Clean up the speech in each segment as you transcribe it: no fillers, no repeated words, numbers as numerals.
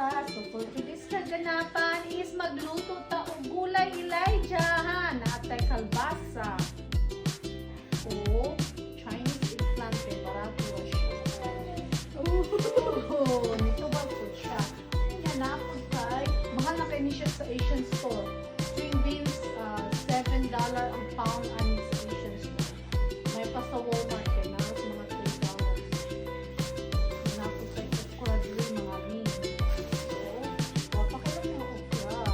So for today's kaganapan is magluto ta og gulay Elijah na atay kalbasa. O Chinese eggplant kay barato ra siya. Oh, nito ba po siya? Yan na po kay mahal na kay ni siya sa Asian store. String beans $7 ang pound ani sa Asian store. May pa sa Walmart kay na mga $3. Na po kay okra dili mga ring. So, papakilang yung okra.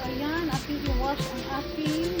Ayan, ating i-wash ang ating